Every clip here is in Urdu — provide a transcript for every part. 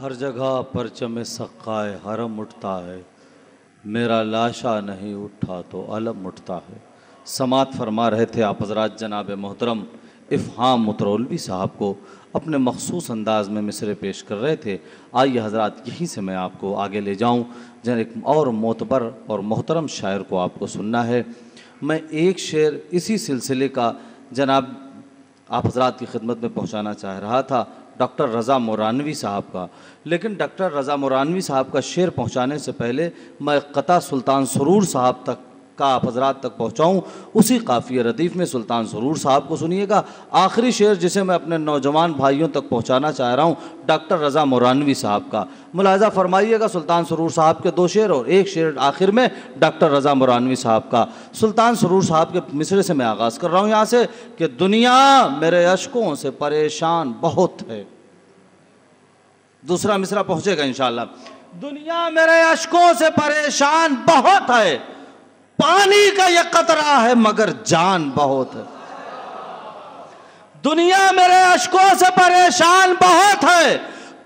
ہر جگہ پرچم سقائے حرم اٹھتا ہے، میرا لاشا نہیں اٹھا تو علم اٹھتا ہے۔ سماعت فرما رہے تھے آپ حضرات جناب محترم افہام مترولوی صاحب کو اپنے مخصوص انداز میں مصرعے پیش کر رہے تھے۔ آئیے حضرات یہیں سے میں آپ کو آگے لے جاؤں، ایک اور معتبر اور محترم شاعر کو آپ کو سننا ہے۔ میں ایک شعر اسی سلسلے کا جناب آپ حضرات کی خدمت میں پہنچانا چاہ رہا تھا، ڈاکٹر رضا مورانوی صاحب کا، لیکن ڈاکٹر رضا مورانوی صاحب کا شعر پہنچانے سے پہلے میں قطع سلطان سرور صاحب تک کا آپ حضرات تک پہنچاؤں۔ اسی قافیہ ردیف میں سلطان سرور صاحب کو سنیے گا۔ آخری شعر جسے میں اپنے نوجوان بھائیوں تک پہنچانا چاہ رہا ہوں ڈاکٹر رضا مورانوی صاحب کا۔ ملاحظہ فرمائیے گا، سلطان سرور صاحب کے 2 شعر اور ایک شعر آخر میں ڈاکٹر رضا مورانوی صاحب کا۔ سلطان سرور صاحب کے مصرعے سے میں آغاز کر رہا ہوں یہاں سے کہ دنیا میرے اشکوں سے پریشان بہت ہے۔ دوسرا مصرعہ پہنچے گا انشاءاللہ۔ دنیا میرے اشکوں سے پریشان بہت ہے، پانی کا یہ قطرہ ہے مگر جان بہت ہے۔ دنیا میرے اشکوں سے پریشان بہت ہے،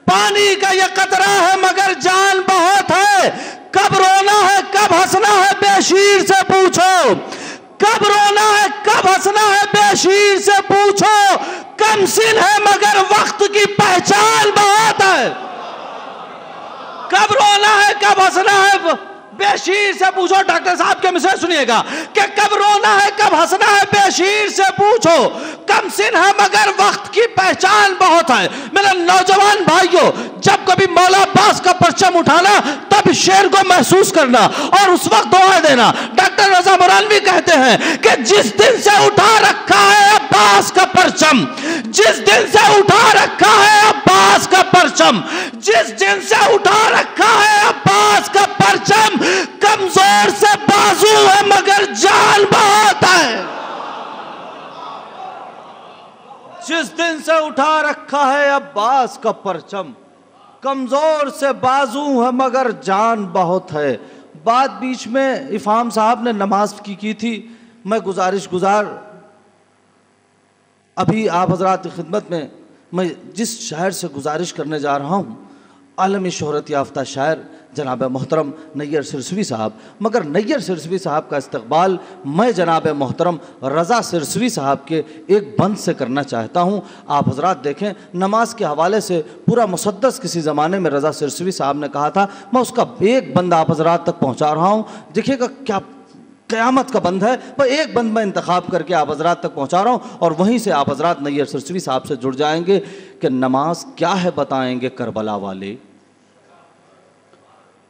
پانی کا یہ قطرہ ہے مگر جان بہت ہے۔ کب رونا ہے کب ہنسنا ہے بے شیر سے پوچھو، کب رونا ہے کب ہنسنا ہے بے شیر سے پوچھو، کم سن ہے مگر وقت کی پہچان بہت ہے۔ کب رونا ہے کب ہنسنا ہے بے شیر سے پوچھو، ڈاکٹر صاحب کے مصرعے سنیے گا کہ کب رونا ہے کب ہنسنا ہے بے شیر سے پوچھو، کم سن ہے مگر وقت کی پہچان بہت ہے۔ میرے نوجوان بھائیوں، جب کبھی مولا عباس کا پرچم اٹھانا تب شعر کو محسوس کرنا اور اس وقت دعائیں دینا۔ ڈاکٹر رضا مورانوی کہتے ہیں کہ جس دن سے اٹھا رکھا ہے عباس کا پرچم، جس دن سے اٹھا رکھا ہے عباس کا پرچم، جس دن سے اٹھا رکھا ہے عباس کا پرچم، کمزور سے بازو ہے مگر جان بہت ہے۔ جس دن سے اٹھا رکھا ہے عباس کا پرچم، کمزور سے بازو ہے مگر جان بہت ہے۔ بات بیچ میں افہام صاحب نے نماز کی تھی، میں گزار ابھی آپ حضرات کی خدمت میں جس شاعر سے گزارش کرنے جا رہا ہوں، عالمی شہرت یافتہ شاعر جناب محترم نیر سرسوی صاحب، مگر نیر سرسوی صاحب کا استقبال میں جناب محترم رضا سرسوی صاحب کے ایک بند سے کرنا چاہتا ہوں۔ آپ حضرات دیکھیں، نماز کے حوالے سے پورا مسدس کسی زمانے میں رضا سرسوی صاحب نے کہا تھا، میں اس کا ایک بند آپ حضرات تک پہنچا رہا ہوں۔ دیکھیے گا کیا قیامت کا بند ہے، وہ ایک بند میں انتخاب کر کے آپ حضرات تک پہنچا رہا ہوں، اور وہیں سے آپ حضرات نیر سرسوی صاحب سے جڑ جائیں گے کہ نماز کیا ہے بتائیں گے کربلا والے۔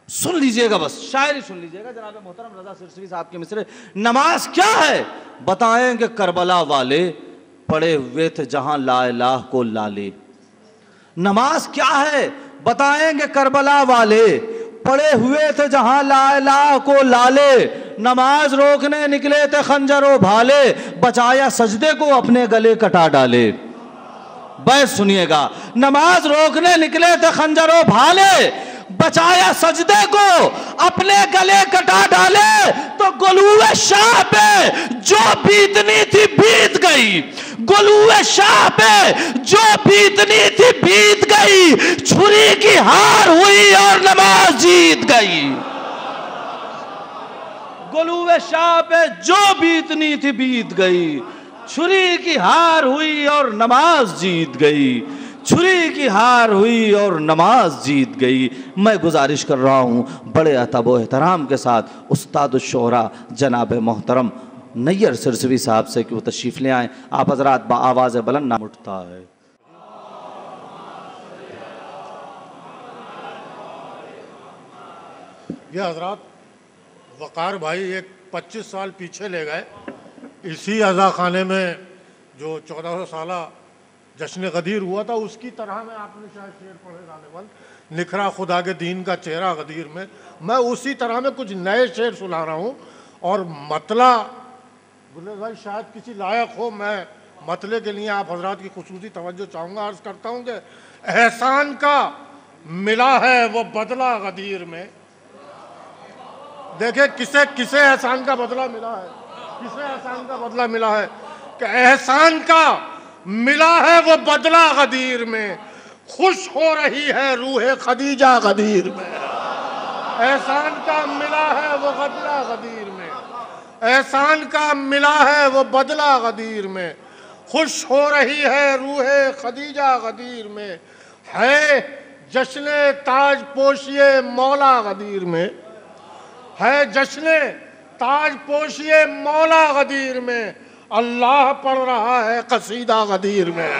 سن لیجئے گا، بس شاعری سن لیجئے گا جناب محترم رضا سرسوی صاحب کے مصرعے۔ نماز کیا ہے بتائیں گے کربلا والے، پڑے ہوئے تھے جہاں لا الہ کو لالے۔ نماز کیا ہے بتائیں گے کربلا والے، پڑے ہوئے تھے جہاں لا الہ کو لالے۔ نماز روکنے نکلے تھے خنجر و بھالے، بچایا سجدے کو اپنے گلے کٹا ڈالے۔ بیت سنیے گا، نماز روکنے نکلے تھے خنجر و بھالے، بچایا سجدے کو اپنے گلے کٹا ڈالے۔ تو گلوے شاہ پہ جو بیتنی تھی بیت گئی، گلوے شاہ پہ جو بیتنی تھی بیت گئی، چھری کی ہار ہوئی اور نماز جیت گئی۔ گلوے شاہ پہ جو بیتنی تھی بیت گئی، چھری کی ہار ہوئی اور نماز جیت گئی، چھری کی ہار ہوئی اور نماز جیت گئی۔ میں گزارش کر رہا ہوں بڑے ادب و احترام کے ساتھ استاد الشعراء جناب محترم نیر سرسوی صاحب سے کہ وہ تشریف لے آئیں۔ آپ حضرات بآواز بلند نام اٹھتا ہے۔ یہ حضرات وقار بھائی ایک 25 سال پیچھے لے گئے، اسی عزا خانے میں جو 1400 سالہ جشن غدیر ہوا تھا اس کی طرح میں آپ نے شاید شعر پڑھے غالباً، نکھرا خدا کے دین کا چہرہ غدیر میں اسی طرح میں کچھ نئے شعر سنا رہا ہوں۔ اور مطلع بلے بھائی شاید کسی لائق ہو، میں مطلع کے لیے آپ حضرات کی خصوصی توجہ چاہوں گا۔ عرض کرتا ہوں کہ احسان کا ملا ہے وہ بدلہ غدیر میں۔ دیکھیں کسے احسان کا بدلہ ملا ہے، کسے احسان کا بدلہ ملا ہے کہ احسان کا ملا ہے وہ بدلہ غدیر میں، خوش ہو رہی ہے روح خدیجہ غدیر میں، احسان کا ملا ہے وہ بدلہ غدیر میں، احسان کا ملا ہے وہ بدلہ غدیر میں، خوش ہو رہی ہے روح خدیجہ غدیر میں، ہے جشن تاج پوشی مولا غدیر میں، ہے جشن تاج پوشی مولا غدیر میں، اللہ پڑھ رہا ہے قصیدہ غدیر میں،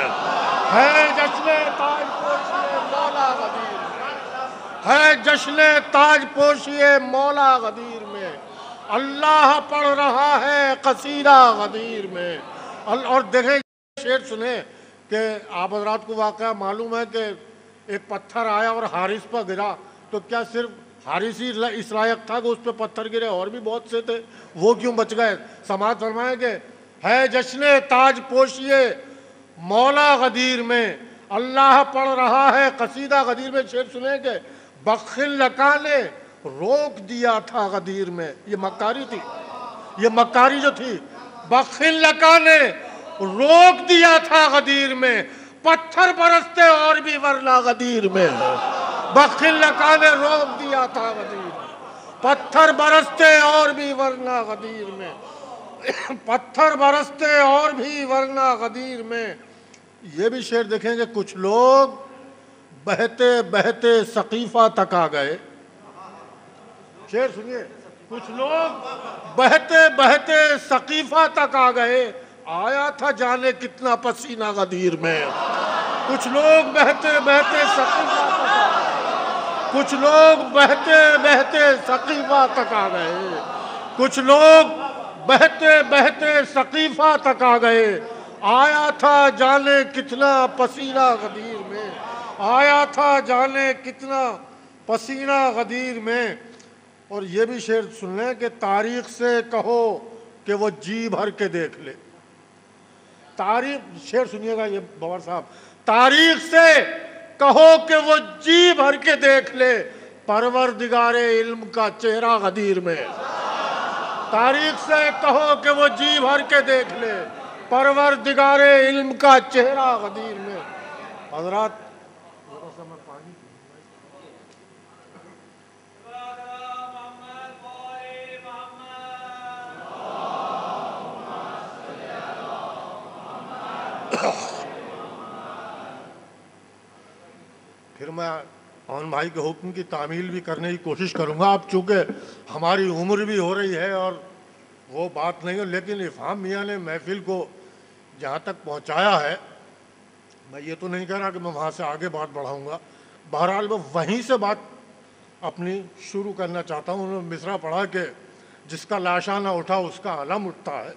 ہے جشن تاج پوشی مولا غدیر میں، ہے جشن تاج پوشی مولا غدیر میں، اللہ پڑھ رہا ہے قصیدہ غدیر میں۔ اور دیکھیں شعر سنیں کہ آپ حضرات کو واقعہ معلوم ہے کہ ایک پتھر آیا اور حارث پر گرا، تو کیا صرف حارث ہی اس لائق تھا کہ اس پہ پتھر گرے؟ اور بھی بہت سے تھے، وہ کیوں بچ گئے؟ سماعت فرمائیں کہ ہے جشن تاج پوشی مولا غدیر میں، اللہ پڑھ رہا ہے قصیدہ غدیر میں۔ شعر سنیں کہ بخل لکا نے روک دیا تھا غدیر میں، یہ مکاری تھی، یہ مکاری جو تھی، بخل لکا نے روک دیا تھا غدیر میں، پتھر برستے اور بھی ورنہ غدیر میں، بخل لکا نے روک دیا تھا غدیر میں، پتھر برستے اور بھی ورنہ غدیر میں، پتھر برستے اور بھی ورنہ غدیر میں۔ یہ بھی شعر دیکھیں کہ کچھ لوگ بہتے بہتے سقیفہ تک آ گئے، شعر سنیے، کچھ لوگ بہتے بہتے سقیفہ تک آ گئے، آیا تھا جانے کتنا پسینہ غدیر میں، کچھ لوگ بہتے بہتے سقیفہ تک آ گئے، کچھ لوگ بہتے بہتے سقیفہ تک آ گئے، کچھ لوگ بہتے بہتے سقیفہ تک آ گئے، آیا تھا جانے کتنا پسینہ غدیر میں، آیا تھا جانے کتنا پسینہ غدیر میں۔ اور یہ بھی شعر سن لیں کہ تاریخ سے کہو کہ وہ جی بھر کے دیکھ لے، تاریخ، شعر سنیے گا یہ بور صاحب، تاریخ سے کہو کہ وہ جی بھر کے دیکھ لے پروردگار علم کا چہرہ غدیر میں، تاریخ سے کہو کہ وہ جی بھر کے دیکھ لے پروردگار علم کا چہرہ غدیر میں۔ حضرات پھر میں امن بھائی کے حکم کی تعمیل بھی کرنے کی کوشش کروں گا، اب چونکہ ہماری عمر بھی ہو رہی ہے اور وہ بات نہیں ہے، لیکن افہام میاں نے محفل کو جہاں تک پہنچایا ہے، میں یہ تو نہیں کہہ رہا کہ میں وہاں سے آگے بات بڑھاؤں گا، بہرحال میں وہیں سے بات اپنی شروع کرنا چاہتا ہوں۔ انہوں نے مصرع پڑھا کہ جس کا لاشا نہ اٹھا اس کا علم اٹھتا ہے،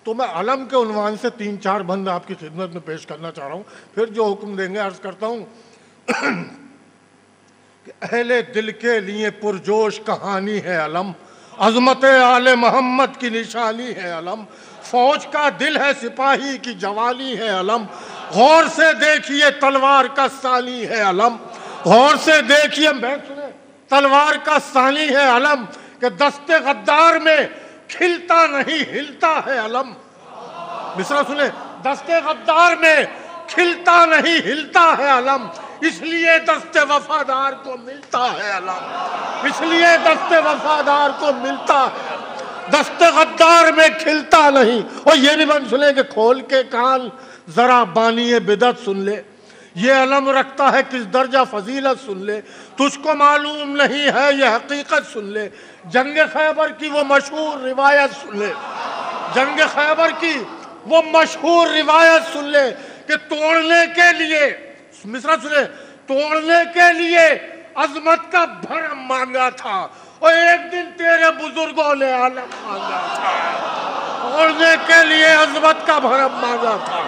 تو میں علم کے عنوان سے 3-4 بند آپ کی خدمت میں پیش کرنا چاہ رہا ہوں، پھر جو حکم دیں گے عرض کرتا ہوں کہ اہل دل کے لیے پرجوش کہانی ہے علم، عظمت آل محمد کی نشانی ہے علم، فوج کا دل ہے سپاہی کی جوانی ہے علم، غور سے دیکھیے تلوار کا ثانی ہے علم، غور سے دیکھیے تلوار کا ثانی ہے علم، کہ دست غدار میں کھلتا نہیں ہلتا ہے علم، مصرع سنیں، دست غدار میں کھلتا نہیں ہلتا ہے علم، اس لیے دست وفادار کو ملتا ہے علم، اس لیے دست وفادار کو ملتا ہے، دست غدار میں کھلتا نہیں۔ اور یہ بھی بند سنیں کہ کھول کے کان ذرا بانی بدعت سن لے، یہ علم رکھتا ہے کس درجہ فضیلت سن لے، تجھ کو معلوم نہیں ہے یہ حقیقت سن لے، جنگ خیبر کی وہ مشہور روایت سن لے، جنگ خیبر کی وہ مشہور روایت سن لے کہ توڑنے کے لیے، مصرع سنیں، توڑنے کے لیے عظمت کا بھرم مانگا تھا اور ایک دن تیرے بزرگوں نے علم مانگا تھا، توڑنے کے لیے عظمت کا بھرم مانگا تھا،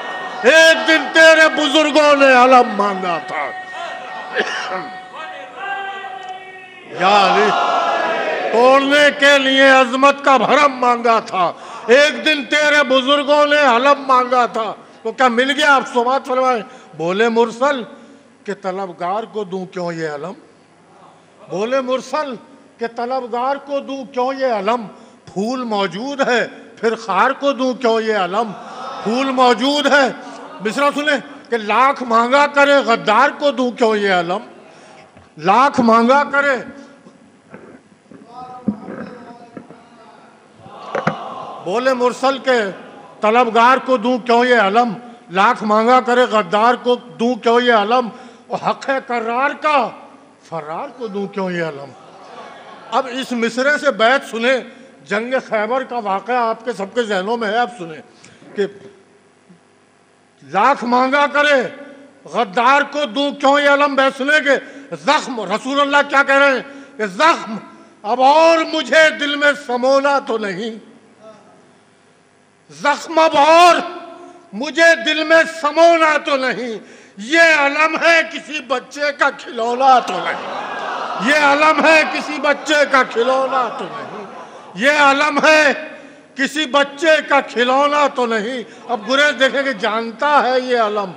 ایک دن تیرے بزرگوں نے علم مانگا تھا۔ یا علی، توڑنے کے لیے عظمت کا بھرم مانگا تھا، ایک دن تیرے بزرگوں نے علم مانگا تھا، تو کیا مل گیا؟ آپ سماعت فرمائیں، بولے مرسل کہ طلبگار کو دوں کیوں یہ علم، بولے مرسل کہ طلبگار کو دوں کیوں یہ علم، پھول موجود ہے پھر خار کو دوں کیوں یہ علم، پھول موجود ہے، مصرع سنیں، کہ لاکھ مانگا کرے غدار کو دوں کیوں یہ علم، لاکھ مانگا کرے بولے مرسل کے طلبگار کو دوں کیوں یہ علم، لاکھ مانگا کرے غدار کو دوں کیوں یہ علم، اور حق کرار کا فرار کو دوں کیوں یہ علم۔ اب اس مصرے سے بیت سنیں، جنگ خیبر کا واقعہ آپ کے سب کے ذہنوں میں ہے، اب سنیں کہ لاکھ مانگا کرے غدار کو دوں کیوں یہ علم، بیت سنیں کہ زخم، رسول اللہ کیا کہہ رہے ہیں کہ زخم اب اور مجھے دل میں سمونا تو نہیں، زخم اب اور مجھے دل میں سمونا تو نہیں، یہ علم ہے کسی بچے کا کھلونا تو نہیں، یہ علم ہے کسی بچے کا کھلونا تو نہیں، یہ علم ہے کسی بچے کا کھلونا تو نہیں۔ اب گریز دیکھیں کہ جانتا ہے یہ علم،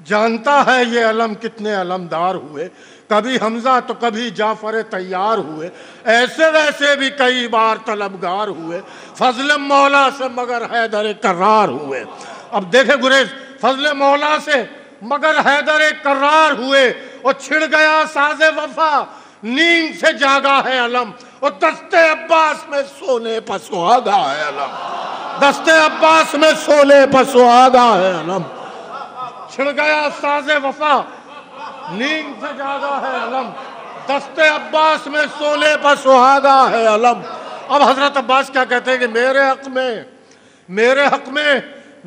جانتا ہے یہ علم کتنے علمدار ہوئے، کبھی حمزہ تو کبھی جعفر طیار ہوئے، ایسے ویسے بھی کئی بار طلبگار ہوئے، فضل مولا سے مگر حیدر کرار ہوئے۔ اب دیکھیں گریز، فضل مولا سے مگر حیدر کرار ہوئے، اور چھڑ گیا ساز وفا نیند سے جاگا ہے علم، اور دست عباس میں سونے پر سہاگا ہے علم، دست عباس میں سونے پر سہاگا ہے علم، چھڑ گیا ساز وفا نیند سے جاگا ہے علم، دست عباس میں سونے پر سہاگا ہے علم۔ اب حضرت عباس کیا کہتے ہیں کہ میرے حق میں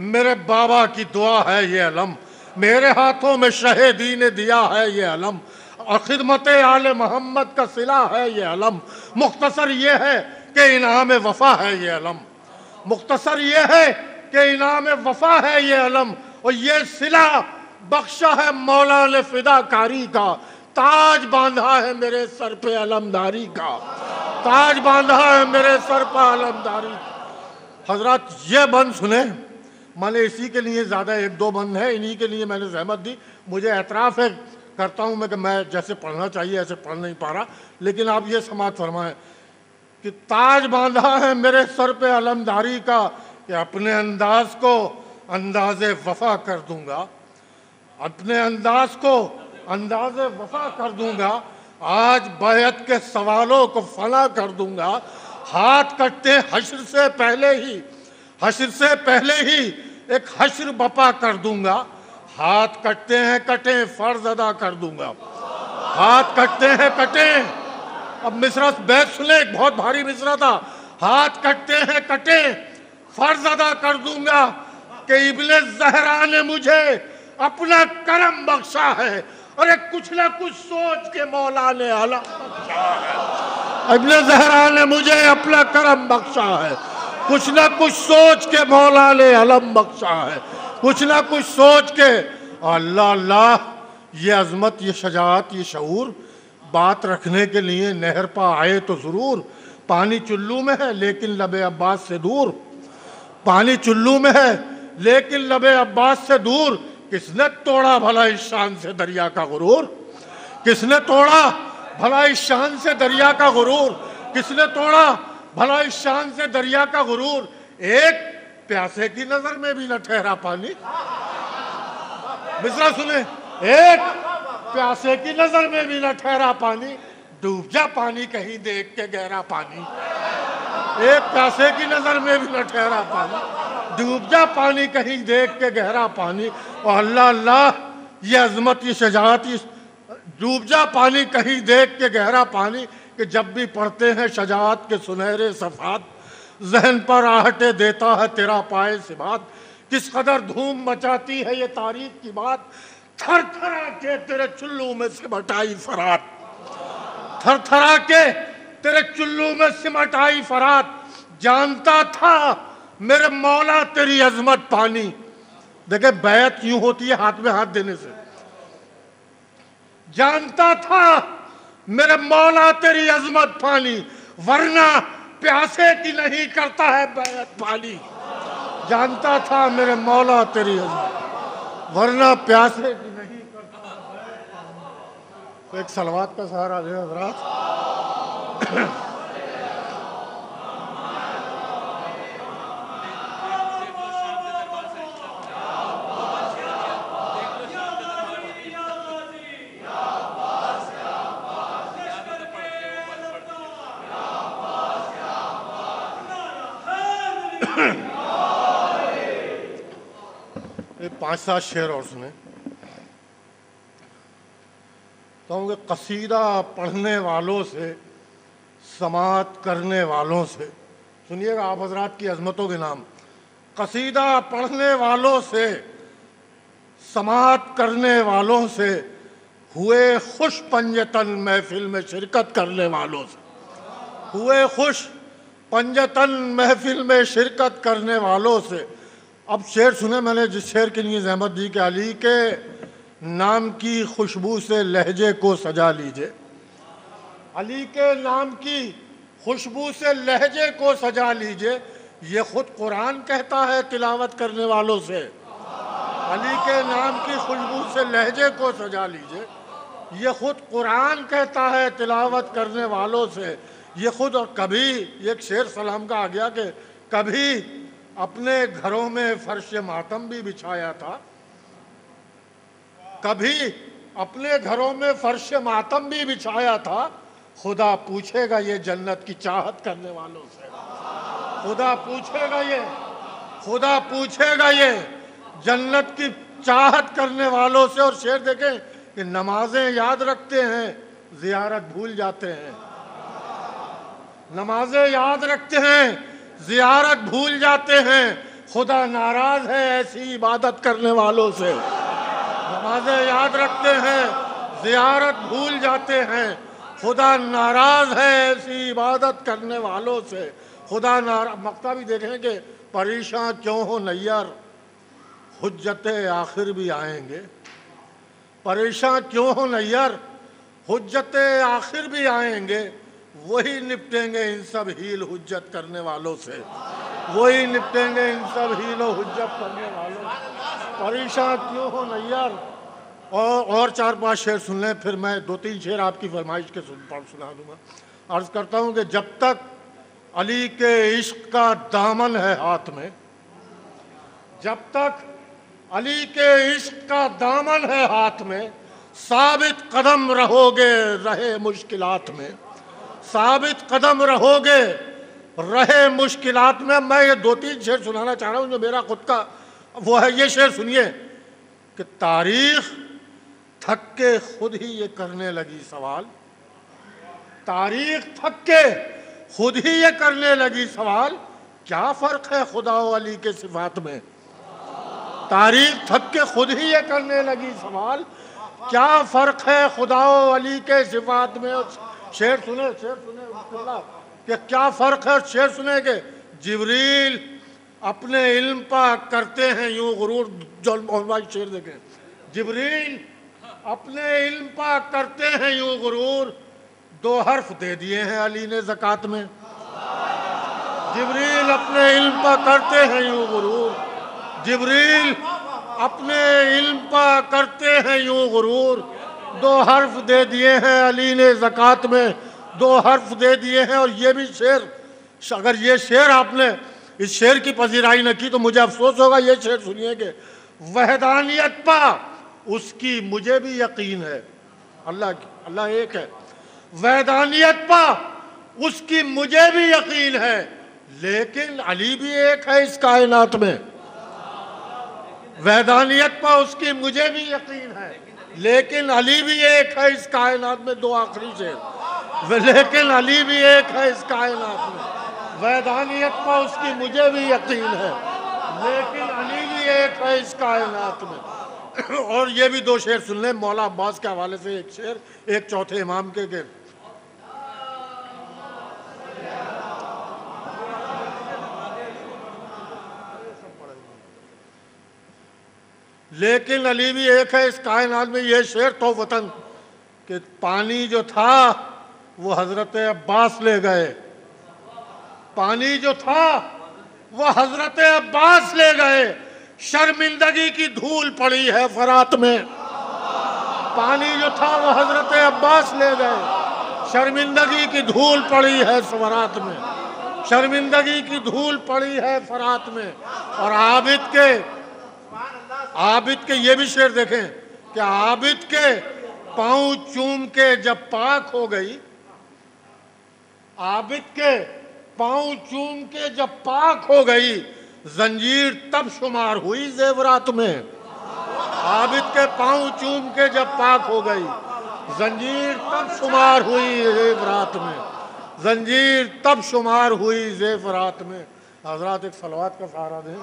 میرے بابا کی دعا ہے یہ علم، میرے ہاتھوں میں شہیدی نے دیا ہے یہ علم، اور خدمت آل محمد کا صلہ ہے یہ علم، مختصر یہ ہے کہ انعام وفا ہے یہ علم، مختصر یہ ہے کہ انعام وفا ہے یہ علم، اور یہ صلہ بخشا ہے مولا نے فدا کاری کا، تاج باندھا ہے میرے سر پہ علمداری کا، تاج باندھا ہے میرے سر پہ علمداری کا۔ حضرات یہ بند سنیں، میں نے اسی کے لیے زیادہ ایک دو بند ہیں، انہی کے لیے میں نے زحمت دی، مجھے اعتراف ہے کرتا ہوں میں کہ میں جیسے پڑھنا چاہیے ایسے پڑھ نہیں پا رہا، لیکن آپ یہ سماعت فرمائیں کہ تاج باندھا ہے میرے سر پہ علمداری کا، کہ اپنے انداز کو انداز وفا کر دوں گا، اپنے انداز کو انداز وفا کر دوں گا، آج بیعت کے سوالوں کو فنا کر دوں گا، ہاتھ کٹتے حشر سے پہلے ہی ایک حشر بپا کر دوں گا، ہاتھ کٹتے ہیں کٹیں فرض ادا کر دوں گا، ہاتھ کٹتے ہیں کٹیں۔ اب مصرع بیت سنیں، ایک بہت بھاری مصرع تھا، ہاتھ کٹتے ہیں کٹیں فرض ادا کر دوں گا، کہ ابن زہرا نے مجھے اپنا کرم بخشا ہے، اور ایک کچھ نہ کچھ سوچ کے مولا نے علم بخشا ہے، ابن زہرا نے مجھے اپنا کرم بخشا ہے، کچھ نہ کچھ سوچ کے مولا نے علم بخشا ہے، کچھ نہ کچھ سوچ کے۔ اللہ اللہ، یہ عظمت، یہ شجاعت، یہ شعور بات رکھنے کے لیے نہر پا آئے تو ضرور، پانی چلو میں ہے لیکن لب عباس سے دور، پانی چلو میں ہے لیکن لب عباس سے دور، کس نے توڑا بھلا اس شان سے دریا کا غرور، کس نے توڑا بھلا اس شان سے دریا کا غرور، کس نے توڑا بھلا اس شان سے دریا کا غرور، ایک پیاسے کی نظر میں بھی نہ ٹھہرا پانی۔ مصرع سنیں، ایک پیاسے کی نظر میں بھی نہ ٹھہرا پانی، ڈوب جا پانی کہیں دیکھ کے گہرا پانی، ایک پیاسے کی نظر میں بھی نہ ٹھہرا پانی، ڈوب جا پانی کہیں دیکھ کے گہرا پانی۔ اور اللہ اللہ، یہ عظمت، یہ شجاعت، ڈوب جا پانی کہیں دیکھ کے گہرا پانی، کہ جب بھی پڑھتے ہیں شجاعت کے سنہرے صفحات، ذہن پر آہٹے دیتا ہے تیرا پائے ثبات، کس قدر دھوم مچاتی ہے یہ تاریخ کی بات، تھر تھرا کے تیرے چلو میں سمٹ آئی فرات، تھر تھرا کے تیرے چلو میں سمٹ آئی فرات، جانتا تھا میرے مولا تیری عظمت پانی۔ دیکھیں بیعت یوں ہوتی ہے ہاتھ میں ہاتھ دینے سے، جانتا تھا میرے مولا تیری عظمت پانی، ورنہ پیاسے کی نہیں کرتا ہے بیعت پانی، جانتا تھا میرے مولا تیری عظمت، ورنہ پیاسے کی نہیں کرتا ہے بیعت پانی۔ تو ایک صلوات کا سہارا لے حضرات۔ یہ 5-7 شعر اور سنیں. کہوں گے قصیدہ پڑھنے والوں سے، سماعت کرنے والوں سے. سنیے گا آپ حضرات کی عظمتوں کے نام. قصیدہ پڑھنے والوں سے، سماعت کرنے والوں سے، ہوئے خوش پنجتن محفل میں شرکت کرنے والوں سے. ہوئے خوش پنجتن محفل میں شرکت کرنے والوں سے. اب شعر سنیں میں نے جس شعر کے لیے زحمت دی کہ علی کے نام کی خوشبو سے لہجے کو سجا لیجئے. علی کے نام کی خوشبو سے لہجے کو سجا لیجئے. یہ خود قرآن کہتا ہے تلاوت کرنے والوں سے. علی کے نام کی خوشبو سے لہجے کو سجا لیجئے. یہ خود قرآن کہتا ہے تلاوت کرنے والوں سے. یہ خود. اور کبھی ایک شعر سلام کا آ گیا کہ کبھی اپنے گھروں میں فرش ماتم بھی بچھایا تھا. کبھی اپنے گھروں میں فرش ماتم بھی بچھایا تھا. خدا پوچھے گا یہ جنت کی چاہت کرنے والوں سے. خدا پوچھے گا یہ جنت کی چاہت کرنے والوں سے. اور شعر دیکھیں کہ نمازیں یاد رکھتے ہیں، زیارت بھول جاتے ہیں. نمازیں یاد رکھتے ہیں، زیارت بھول جاتے ہیں. خدا ناراض ہے ایسی عبادت کرنے والوں سے. نمازیں یاد رکھتے ہیں، زیارت بھول جاتے ہیں. خدا ناراض ہے ایسی عبادت کرنے والوں سے. خدا ناراض. مقطع بھی دیکھیں کہ پریشاں کیوں ہو نیر، حجت آخر بھی آئیں گے. پریشاں کیوں ہو نیر، حجت آخر بھی آئیں گے. وہی نپٹیں گے ان سب ہیل حجت کرنے والوں سے. وہی نپٹیں گے ان سب ہیل و حجت کرنے والوں سے. پریشاں کیوں ہو نیر. اور 4-5 شعر سن لیں پھر میں 2-3 شعر آپ کی فرمائش کے سنا دوں گا. عرض کرتا ہوں کہ جب تک علی کے عشق کا دامن ہے ہاتھ میں، جب تک علی کے عشق کا دامن ہے ہاتھ میں، ثابت قدم رہو گے رہے مشکلات میں. ثابت قدم رہو گے رہے مشکلات میں. میں یہ 2-3 شعر سنانا چاہ رہا ہوں جو میرا خود کا وہ ہے. یہ شعر سنیے کہ تاریخ تھک کے خود ہی یہ کرنے لگی سوال. تاریخ تھک کے خود ہی یہ کرنے لگی سوال. کیا فرق ہے خدا و علی کے صفات میں. تاریخ تھک کے خود ہی یہ کرنے لگی سوال. کیا فرق ہے خدا و علی کے صفات میں. شعر سنے کہ کیا فرق ہے. شعر سنے کہ جبریل اپنے علم پا کرتے ہیں یوں غرور. شعر دیکھیں. جبریل اپنے علم پا کرتے ہیں یوں غرور. 2 حرف دے دیے ہیں علی نے زکوٰۃ میں. جبریل اپنے علم پا کرتے ہیں یوں غرور. جبریل اپنے علم پا کرتے ہیں یوں غرور. 2 حرف دے دیے ہیں علی نے زکوٰۃ میں. 2 حرف دے دیے ہیں. اور یہ بھی شعر، اگر یہ شعر آپ نے اس شعر کی پذیرائی نہ کی تو مجھے افسوس ہوگا. یہ شعر سنیے کہ وحدانیت پا اس کی مجھے بھی یقین ہے. اللہ ایک ہے. وحدانیت پا اس کی مجھے بھی یقین ہے، لیکن علی بھی ایک ہے اس کائنات میں. وحدانیت پا اس کی مجھے بھی یقین ہے، لیکن علی بھی ایک ہے اس کائنات میں. 2 آخری شعر. لیکن علی بھی ایک ہے اس کائنات میں. وحدانیت پا اس کی مجھے بھی یقین ہے، لیکن علی بھی ایک ہے اس کائنات میں. اور یہ بھی 2 شعر سن لیں مولا عباس کے حوالے سے. ایک شعر ایک چوتھے امام کے کہ لیکن علی بھی ایک ہے اس کائنات میں. یہ شعر تو وطن کہ پانی جو تھا وہ حضرت عباس لے گئے. پانی جو تھا وہ حضرت عباس لے گئے. شرمندگی کی دھول پڑی ہے فرات میں. پانی جو تھا وہ حضرت عباس لے گئے. شرمندگی کی دھول پڑی ہے فرات میں. شرمندگی کی دھول پڑی ہے فرات میں. اور عابد کے یہ بھی شعر دیکھیں کہ عابد کے پاؤں چوم کے جب پاک ہو گئی. عابد کے پاؤں چوم کے جب پاک ہو گئی زنجیر تب شمار ہوئی زیورات میں، عابد کے پاؤں چوم کے جب پاک ہو گئی، زنجیر تب شمار ہوئی زیورات میں، زنجیر تب شمار ہوئی زیورات میں۔ حضرات ایک صلوات کا سہارا دیں۔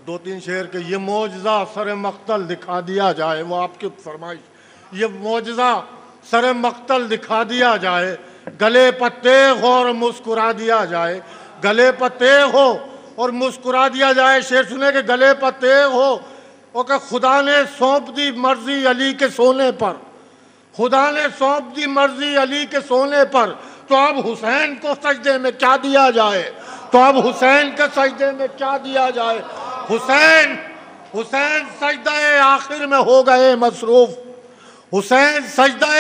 دو تین شعر کے یہ معجزہ سر مقتل دکھا دیا جائے، وہ آپ کی فرمائش، یہ معجزہ سر مقتل دکھا دیا جائے، گلے پر تیغ ہو اور مسکرا دیا جائے، گلے پر تیغ ہو اور مسکرا دیا جائے۔ شعر سنے کہ گلے پر تیغ ہو اور کہ خدا نے سونپ دی مرضی علی کے سونے پر، خدا نے سونپ دی مرضی علی کے سونے پر، تو اب حسین کو سجدے میں کیا دیا جائے، تو اب حسین کے سجدے میں کیا دیا جائے۔ حسین سجدہ آخر میں ہو گئے مصروف، حسین سجدہ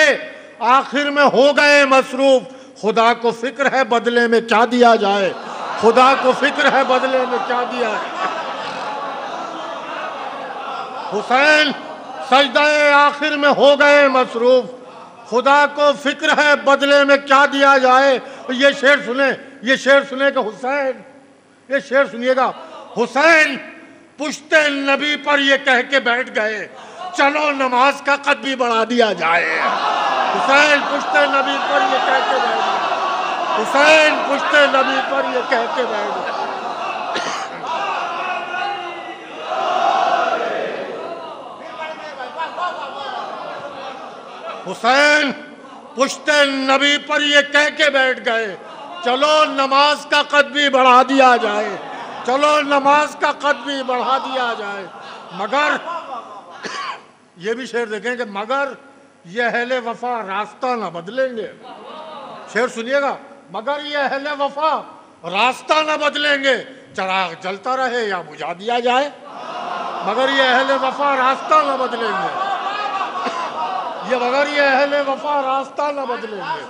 آخر میں ہو گئے مصروف، خدا کو فکر ہے بدلے میں کیا دیا جائے، خدا کو فکر ہے بدلے میں کیا دیا جائے۔ حسین سجدہ آخر میں ہو گئے مصروف، خدا کو فکر ہے بدلے میں کیا دیا جائے۔ یہ شعر سنیں، یہ شعر سنیں کہ حسین، یہ شعر سنیے گا، حسین پشت نبی پر یہ کہہ کے بیٹھ گئے چلو نماز کا قد بھی بڑھا دیا جائے۔ حسین پشت نبی پر یہ کہہ کے بیٹھ گئے، حسین پشت نبی پر یہ کہہ کے بیٹھ گئے۔ حسین پشت نبی پر یہ کہہ کے بیٹھ گئے چلو نماز کا قد بھی بڑھا دیا جائے، چلو نماز کا قد بھی بڑھا دیا جائے۔ مگر یہ بھی شعر دیکھیں کہ مگر یہ اہل وفا راستہ نہ بدلیں گے۔ شعر سنیے گا، مگر یہ اہل وفا راستہ نہ بدلیں گے، چراغ جلتا رہے یا بجھا دیا جائے۔ مگر یہ اہل وفا راستہ نہ بدلیں گے، مگر یہ اہل وفا راستہ نہ بدلیں گے،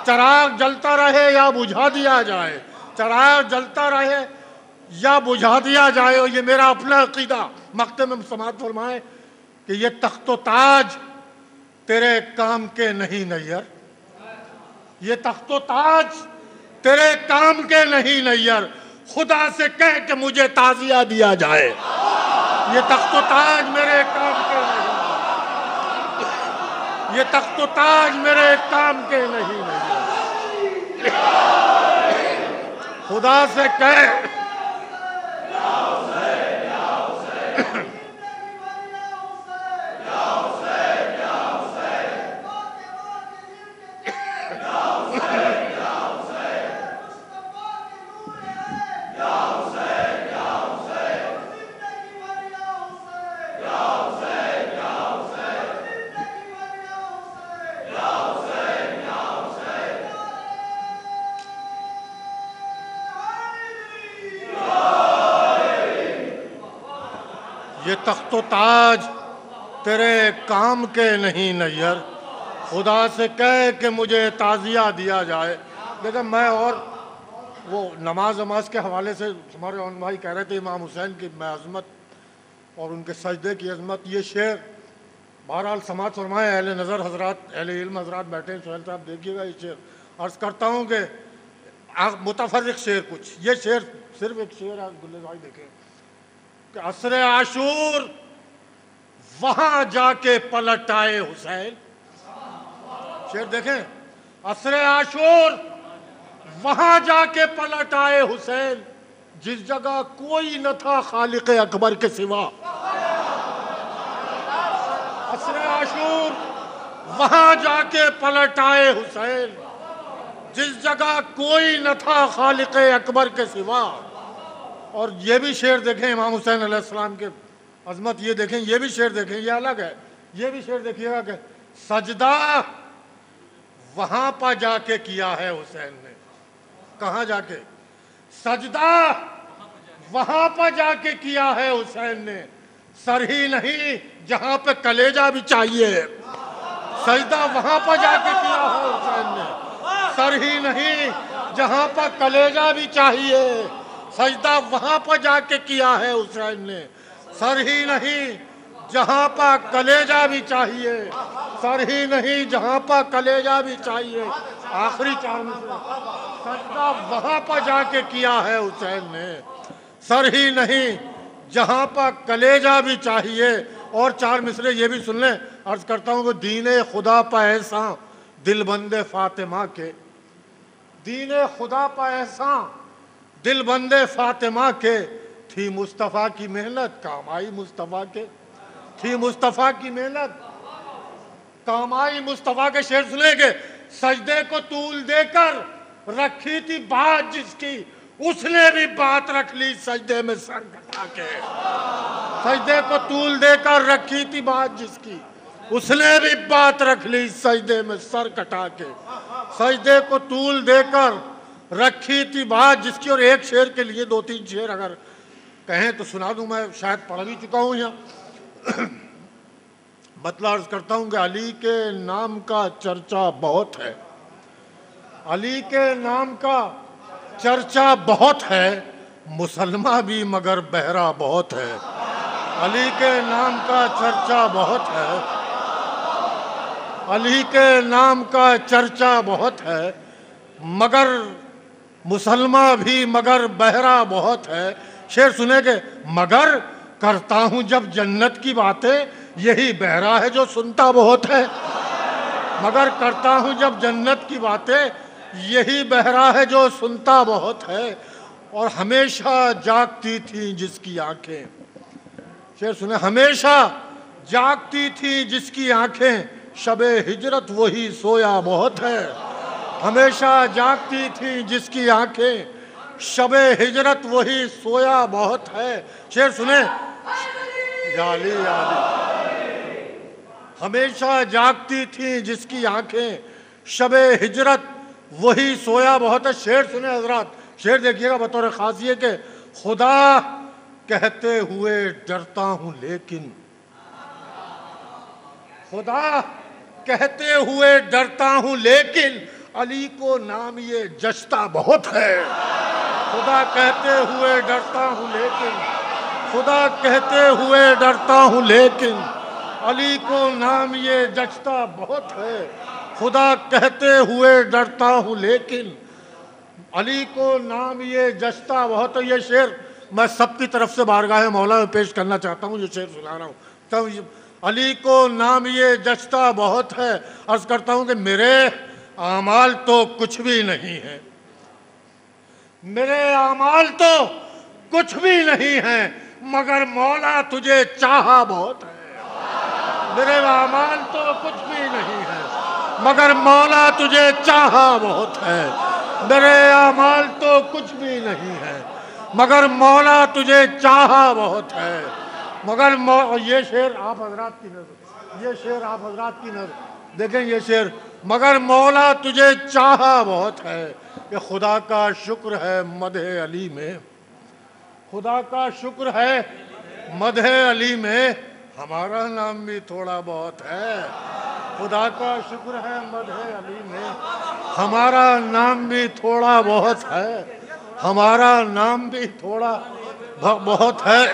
چراغ جلتا رہے یا بجھا دیا جائے، چراغ جلتا رہے یا بجھا دیا جائے۔ اور یہ میرا اپنا عقیدہ، مقطع میں سماعت فرمائیں کہ یہ تخت و تاج تیرے کام کے نہیں نیر، یہ تخت و تاج تیرے کام کے نہیں نیر، خدا سے کہہ کہ مجھے تعزیہ دیا جائے۔ یہ تخت و تاج میرے کام کے نہیں، یہ تخت و تاج میرے کام کے نہیں نیر، خدا سے کہہ یہ تخت و تاج تیرے کام کے نہیں نیر، خدا سے کہہ کہ مجھے تعزیہ دیا جائے۔ لیکن میں اور وہ نماز کے حوالے سے ہمارے علماء بھائی کہہ رہے تھے امام حسین کی عظمت اور ان کے سجدے کی عظمت، یہ شعر بہرحال سماعت فرمائے اہل نظر حضرات، اہل علم حضرات بیٹھے ہیں، سہیل صاحب دیکھیے گا یہ شعر۔ عرض کرتا ہوں کہ متفرق شعر کچھ، یہ شعر صرف ایک شعر ہے، گلے بھائی دیکھیں کہ عصر عاشور وہاں جا کے پلٹ آئے حسین۔ شعر دیکھیں، عصر عاشور وہاں جا کے پلٹ آئے حسین، جس جگہ کوئی نہ تھا خالق اکبر کے سوا۔ عصر عاشور وہاں جا کے پلٹ آئے حسین، جس جگہ کوئی نہ تھا خالق اکبر کے سوا۔ اور یہ بھی شعر دیکھیں امام حسین علیہ السلام کے عظمت، یہ دیکھیں، یہ بھی شعر دیکھیں، یہ الگ ہے۔ یہ بھی شعر دیکھیے گا کہ سجدہ وہاں پہ جا کے کیا ہے حسین نے، کہاں جا کے؟ سجدہ وہاں پہ جا کے کیا ہے حسین نے، سر ہی نہیں جہاں پہ کلیجہ بھی چاہیے۔ سجدہ وہاں پہ جا کے کیا ہے حسین نے، سر ہی نہیں جہاں پہ کلیجہ بھی چاہیے۔ سجدہ وہاں پہ جا کے کیا ہے حسین نے، سر ہی نہیں جہاں پا کلیجہ بھی چاہیے، سر ہی نہیں جہاں پا کلیجہ بھی چاہیے. آخری 4 مصرے. سجدہ وہاں پہ جا کے کیا ہے حسین نے، سر ہی نہیں جہاں پا کلیجہ بھی چاہیے. اور 4 مصرے یہ بھی سن لیں. عرض کرتا ہوں کہ دین خدا پا احسان دل بند فاطمہ کے، دین خدا پا احسان دل بند فاطمہ کے، تھی مصطفیٰ کی محنت کام آئی مصطفیٰ کے، تھی مصطفیٰ کی محنت کام آئی مصطفیٰ کے. شعر سنیں گے. سجدے کو طول دے کر رکھی تھی بات جس کی، اس نے بھی بات رکھ لی سجدے میں سر کٹا کے. سجدے کو طول دے کر رکھی تھی بات جس کی، اس نے بھی بات رکھ لی سجدے میں سر کٹا کے. سجدے کو طول دے کر رکھی تھی بات جس کی. اور ایک شعر کے لیے 2-3 شعر اگر کہیں تو سنا دوں. میں شاید پڑھ بھی چکا ہوں یہاں. مطلب عرض کرتا ہوں کہ علی کے نام کا چرچا بہت ہے، علی کے نام کا چرچا بہت ہے، مسلمہ بھی مگر بہرا بہت ہے. علی کے نام کا چرچا بہت ہے، علی کے نام کا چرچا بہت ہے، مگر مسلمہ بھی مگر بہرا بہت ہے. شعر سنے کہ مگر کرتا ہوں جب جنت کی باتیں یہی بہرا ہے جو سنتا بہت ہے. مگر کرتا ہوں جب جنت کی باتیں یہی بہرا ہے جو سنتا بہت ہے. اور ہمیشہ جاگتی تھی جس کی آنکھیں، شعر سنیں، ہمیشہ جاگتی تھی جس کی آنکھیں، شب ہجرت وہی سویا بہت ہے. ہمیشہ جاگتی تھی جس کی آنکھیں، شب ہجرت وہی سویا بہت ہے. شعر سنیں. یا علی یا علی. ہمیشہ جاگتی تھی جس کی آنکھیں، شب ہجرت وہی سویا بہت ہے. شعر سنیں حضرات. شعر دیکھیے گا بطور خاص یہ کہ خدا کہتے ہوئے ڈرتا ہوں لیکن، خدا کہتے ہوئے ڈرتا ہوں لیکن علی کو نام یہ جچتا بہت ہے. خدا کہتے ہوئے ڈرتا ہوں لیکن، خدا کہتے ہوئے ڈرتا ہوں لیکن علی کو نام یہ جچتا بہت ہے. خدا کہتے ہوئے ڈرتا ہوں لیکن علی کو نام یہ جچتا بہت ہے. یہ شعر میں سب کی طرف سے بارگاہ مولا میں پیش کرنا چاہتا ہوں. یہ شعر سنا رہا ہوں. تو علی کو نام یہ جچتا بہت ہے. عرض کرتا ہوں کہ میرے اعمال تو کچھ بھی نہیں ہیں، میرے اعمال تو کچھ بھی نہیں ہیں، مگر مولا تجھے چاہا بہت ہے. میرے اعمال تو کچھ بھی نہیں ہیں، مگر مولا تجھے چاہا بہت ہے. میرے اعمال تو کچھ بھی نہیں ہیں، مگر مولا تجھے چاہا بہت ہے. مگر یہ شعر آپ حضرات کی نظر، یہ شعر آپ حضرات کی نظر دیکھیں. یہ شعر مگر مولا تجھے چاہا بہت ہے. کہ خدا کا شکر ہے مدح علی میں، خدا کا شکر ہے مدح علی میں ہمارا نام بھی تھوڑا بہت ہے. خدا کا شکر ہے مدح علی میں ہمارا نام بھی تھوڑا بہت ہے. ہمارا نام بھی تھوڑا بہت ہے،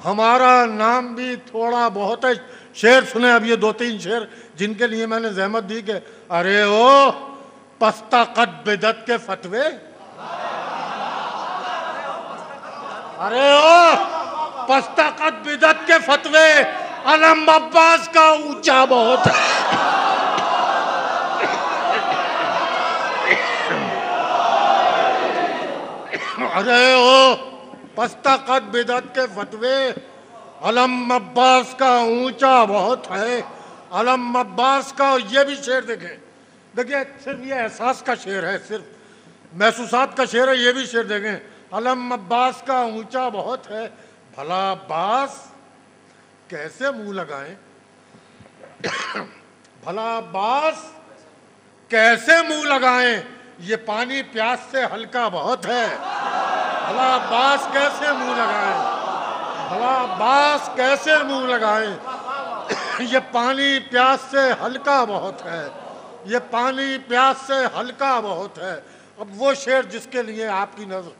ہمارا نام بھی تھوڑا بہت ہے. شعر سنیں اب یہ 2-3 شعر جن کے لیے میں نے زحمت دی کہ ارے او پستہ قد بدعت کے فتوے، ارے او پستہ قد بدعت کے فتوے، علم عباس کا اونچا بہت ہے. ارے او پستہ قد بدعت کے فتوے، علم عباس کا اونچا بہت ہے. علم عباس کا. یہ بھی شعر دیکھیں، دیکھیں صرف یہ احساس کا شعر ہے، صرف محسوسات کا شعر ہے. یہ بھی شعر دیکھیں. علم عباس کا اونچا بہت ہے، بھلا عباس کیسے منہ لگائیں، بھلا عباس کیسے منہ لگائیں، یہ پانی پیاس سے ہلکا بہت ہے. بھلا عباس کیسے منہ لگائیں، بھلا عباس کیسے منہ لگائیں، یہ پانی پیاس سے ہلکا بہت ہے، یہ پانی پیاس سے ہلکا بہت ہے. اب وہ شعر جس کے لیے آپ کی نظر،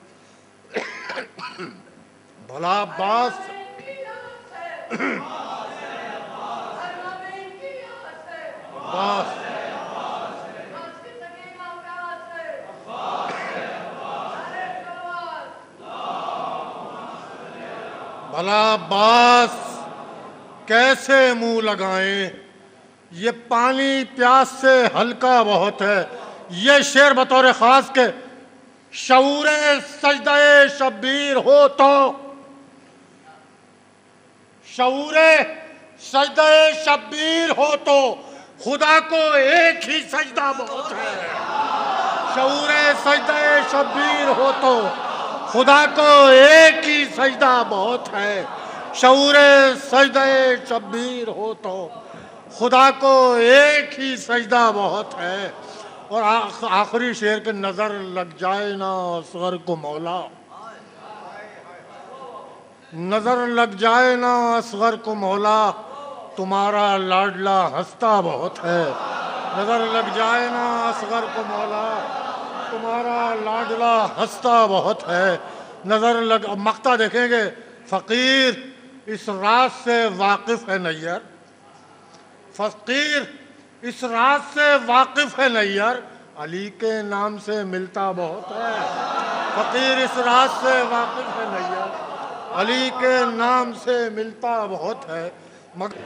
بھلا عباس بس بھلا عباس کیسے منہ لگائیں، یہ پانی پیاس سے ہلکا بہت ہے۔ یہ شعر بطور خاص کے شعور سجدہ شبیر ہو تو، شعور سجدہ شبیر ہو تو خدا کو ایک ہی سجدہ بہت ہے۔ شعور سجدہ شبیر ہو تو خدا کو ایک ہی سجدہ بہت ہے۔ شعور سجدہ شبیر ہو تو خدا کو ایک ہی سجدہ بہت ہے۔ اور آخری شعر کے نظر لگ جائے نا اصغر کو مولا، نظر لگ جائے نا اصغر کو مولا، تمہارا لاڈلا ہنستا بہت ہے۔ نظر لگ جائے نا اصغر کو مولا، تمہارا لاڈلا ہنستا بہت ہے۔ نظر لگ، مقطع دیکھیں گے، فقیر اس راز سے واقف ہے نیر، فقیر اس راز سے واقف ہے نیر، علی کے نام سے ملتا بہت ہے۔ فقیر اس راز سے واقف ہے نیر، علی کے نام سے ملتا بہت ہے۔ مگر